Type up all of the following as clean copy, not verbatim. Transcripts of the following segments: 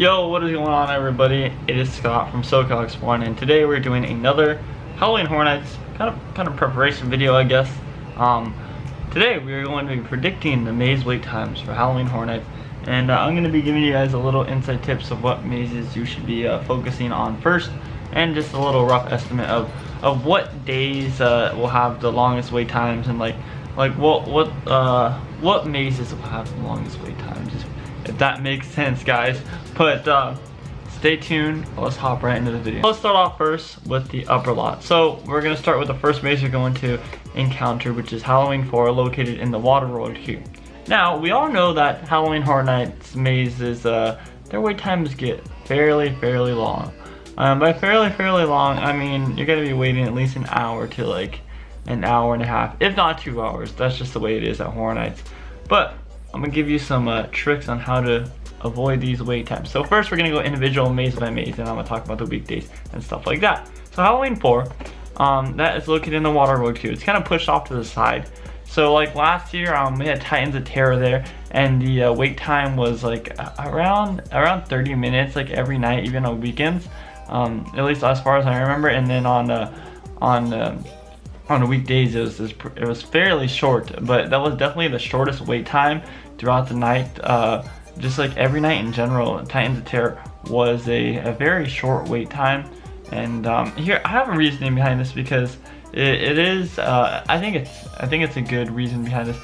Yo, what is going on, everybody? It is Scott from SoCalExploring, and today we're doing another Halloween Horror Nights kind of preparation video, I guess. Today we are going to be predicting the maze wait times for Halloween Horror Nights, and I'm going to be giving you guys a little inside tips of what mazes you should be focusing on first, and just a little rough estimate of what days will have the longest wait times, and like what mazes will have the longest wait times, if that makes sense, guys. But stay tuned, let's hop right into the video. Let's start off first with the upper lot. So we're gonna start with the first maze we're going to encounter, which is Halloween 4, located in the Water World queue. Now, we all know that Halloween Horror Nights mazes, their wait times get fairly long. By fairly long, I mean you're gonna be waiting at least an hour to like an hour and a half, if not 2 hours. That's just the way it is at Horror Nights. But I'm gonna give you some tricks on how to avoid these wait times. So first we're gonna go individual maze by maze, and I'm gonna talk about the weekdays and stuff like that. So Halloween 4, that is located in the Water Road queue. It's kind of pushed off to the side. So like last year, we had Titans of Terror there, and the wait time was like around 30 minutes, like every night, even on weekends, at least as far as I remember. And then on the weekdays it was fairly short, but that was definitely the shortest wait time throughout the night. Just like every night in general, Titans of Terror was a very short wait time. And here I have a reasoning behind this, because it is I think it's a good reason behind this,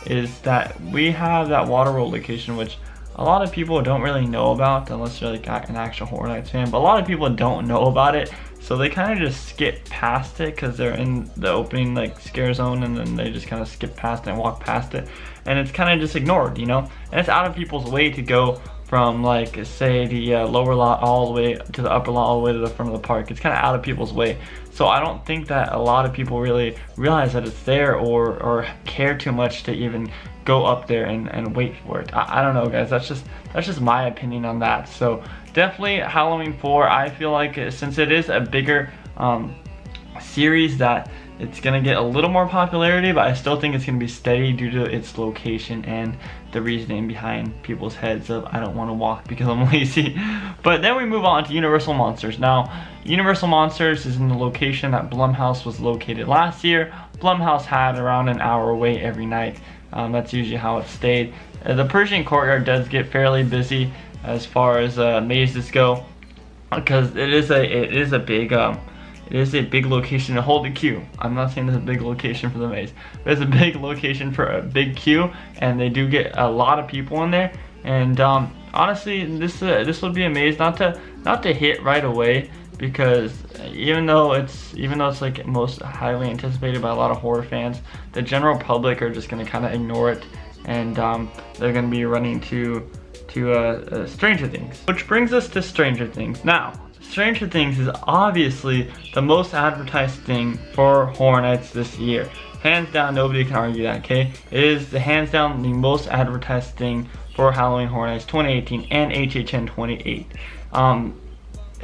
is that we have that Water World location, which a lot of people don't really know about unless you're like an actual Horror Nights fan. But a lot of people don't know about it, so they kind of just skip past it because they're in the opening like scare zone, and then they just kind of skip past it and walk past it, and it's kind of just ignored, you know. And it's out of people's way to go from, like, say the lower lot all the way to the upper lot, all the way to the front of the park. It's kind of out of people's way. So I don't think that a lot of people really realize that it's there, or care too much to even go up there and wait for it. I don't know, guys. That's just my opinion on that. So definitely Halloween 4, I feel like, since it is a bigger series, that it's gonna get a little more popularity, but I still think it's gonna be steady due to its location and the reasoning behind people's heads of, I don't want to walk because I'm lazy. But then we move on to Universal Monsters. Now, Universal Monsters is in the location that Blumhouse was located last year. Blumhouse had around an hour wait every night. That's usually how it stayed. The Persian Courtyard does get fairly busy as far as mazes go, because it is a big location to hold the queue. I'm not saying it's a big location for the maze, but it's a big location for a big queue, and they do get a lot of people in there. And honestly, this would be a maze not to hit right away, because even though it's like most highly anticipated by a lot of horror fans, the general public are just gonna kind of ignore it, and they're gonna be running to Stranger Things. Which brings us to Stranger Things. Now, Stranger Things is obviously the most advertised thing for Horror Nights this year. Hands down, nobody can argue that, okay? It is hands down the most advertised thing for Halloween Horror Nights 2018 and HHN 28.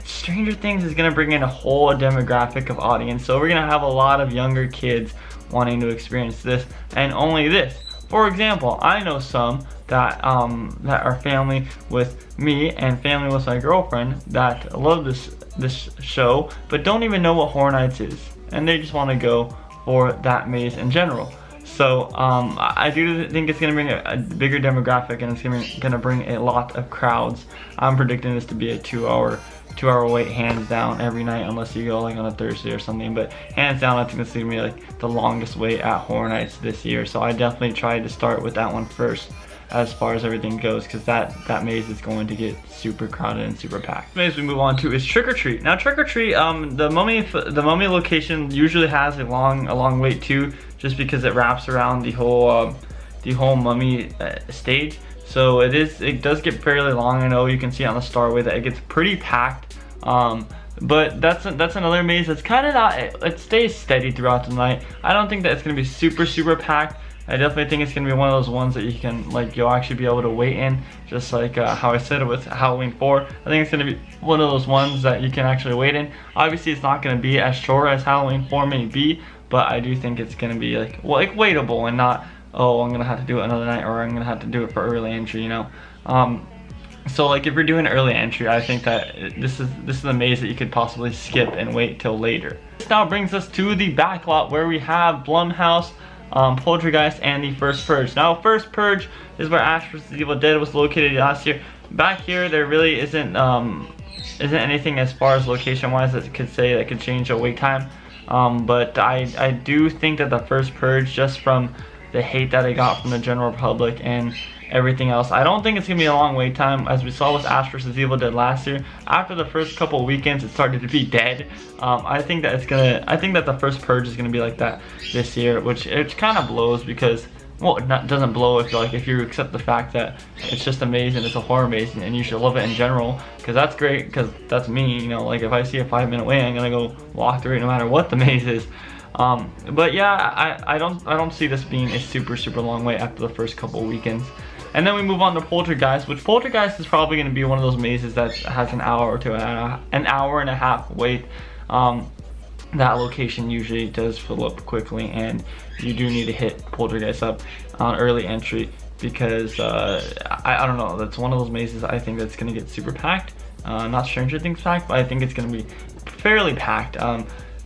Stranger Things is gonna bring in a whole demographic of audience, so we're gonna have a lot of younger kids wanting to experience this, and only this. For example, I know some that are family with me and family with my girlfriend that love this show, but don't even know what Horror Nights is, and they just want to go for that maze in general. So I do think it's gonna bring a bigger demographic, and it's gonna bring a lot of crowds. I'm predicting this to be a 2 hour wait, hands down, every night, unless you go like on a Thursday or something. But hands down, I think this is gonna be like the longest wait at Horror Nights this year. So I definitely tried to start with that one first as far as everything goes, because that maze is going to get super crowded and super packed. The maze we move on to is Trick or Treat. Now, Trick or Treat, the mummy location usually has a long wait too, just because it wraps around the whole mummy stage. So it does get fairly long. I know you can see on the Starway that it gets pretty packed. But that's another maze that's kind of not, it stays steady throughout the night. I don't think that it's gonna be super packed. I definitely think it's gonna be one of those ones that you can, like, you'll actually be able to wait in, just like how I said it with Halloween 4. I think it's gonna be one of those ones that you can actually wait in. Obviously, it's not gonna be as short as Halloween 4 may be, but I do think it's gonna be like waitable, and not, oh, I'm gonna have to do it another night, or I'm gonna have to do it for early entry, you know. So like if you're doing early entry, I think that this is a maze that you could possibly skip and wait till later. This now brings us to the back lot where we have Blumhouse, Poltergeist, and the First Purge. Now First Purge is where Ash vs. Evil Dead was located last year. Back here there really isn't anything as far as location wise that could say that could change the wait time. But I do think that the First Purge, just from the hate that I got from the general public and everything else, I don't think it's gonna be a long wait time. As we saw with Ash vs. Evil Dead last year, after the first couple weekends it started to be dead. I think that the First Purge is gonna be like that this year, which it kind of blows because, well, it doesn't blow if you accept the fact that it's just amazing, it's a horror maze, and you should love it in general, because that's great, because that's me, you know, like if I see a 5-minute wait, I'm gonna go walk through it no matter what the maze is. But yeah, I don't see this being a super long wait after the first couple weekends. And then we move on to Poltergeist, which Poltergeist is probably going to be one of those mazes that has an hour to an hour and a half wait. That location usually does fill up quickly, and you do need to hit Poltergeist up on early entry, because I don't know, that's one of those mazes I think that's going to get super packed. Not Stranger Things packed, but I think it's going to be fairly packed.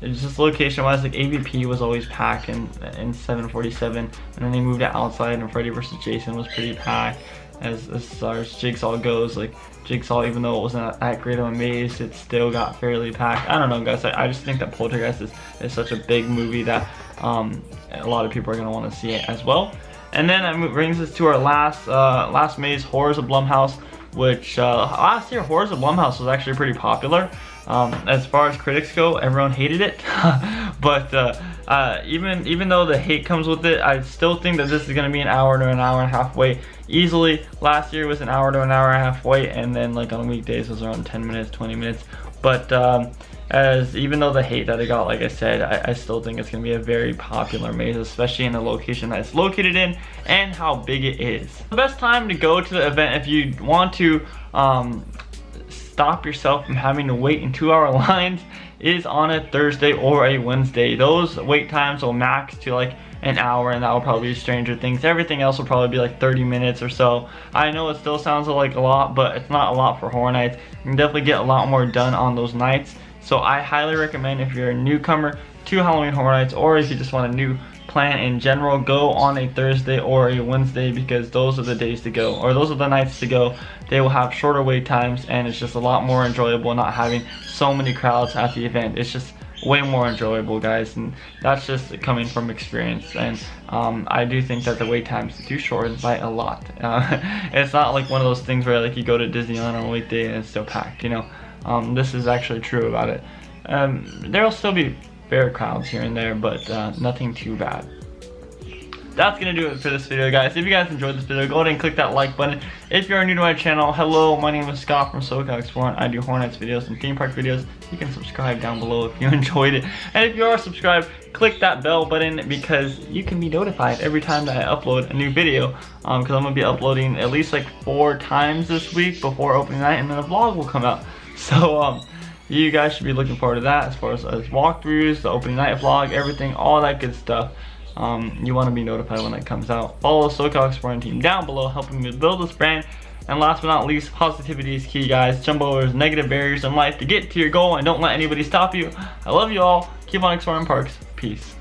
It's just location wise, like AVP was always packed in 747, and then they moved it outside, and Freddy vs. Jason was pretty packed. As far as Jigsaw goes, like Jigsaw, even though it wasn't that great of a maze, it still got fairly packed. I don't know, guys, I just think that Poltergeist is such a big movie that a lot of people are going to want to see it as well. And then that brings us to our last maze, Horrors of Blumhouse, which last year Horrors of Blumhouse was actually pretty popular. As far as critics go, everyone hated it. But even though the hate comes with it, I still think that this is going to be an hour to an hour and a half wait easily. Last year was an hour to an hour and a half wait, and then like on weekdays it was around 10 minutes, 20 minutes. But even though the hate that I got, like I said, I still think it's going to be a very popular maze, especially in the location that it's located in and how big it is. The best time to go to the event if you want to stop yourself from having to wait in 2-hour lines is on a Thursday or a Wednesday. Those wait times will max to like an hour, and that will probably be Stranger Things. Everything else will probably be like 30 minutes or so. I know it still sounds like a lot, but it's not a lot for horror nights. You can definitely get a lot more done on those nights. So I highly recommend, if you're a newcomer to Halloween Horror Nights, or if you just want a new plan in general, go on a Thursday or a Wednesday, because those are the days to go, or those are the nights to go. They will have shorter wait times, and it's just a lot more enjoyable not having so many crowds at the event. It's just way more enjoyable, guys, and that's just coming from experience. And I do think that the wait times do shorten by a lot. It's not like one of those things where like you go to Disneyland on a weekday and it's still packed, you know. This is actually true about it. There'll still be fair crowds here and there, but nothing too bad. That's gonna do it for this video, guys. If you guys enjoyed this video, go ahead and click that like button. If you are new to my channel, hello, my name is Scott from SoCalExploring. I do Horror Nights videos and theme park videos. You can subscribe down below if you enjoyed it. And if you are subscribed, click that bell button, because you can be notified every time that I upload a new video. Because I'm gonna be uploading at least like 4 times this week before opening night, and then a vlog will come out. So you guys should be looking forward to that, as far as walkthroughs, the opening night vlog, everything, all that good stuff. You want to be notified when that comes out. Follow SoCalExploring Team down below, helping me build this brand. And last but not least, positivity is key, guys. Jump over those negative barriers in life to get to your goal, and don't let anybody stop you. I love you all. Keep on exploring parks. Peace.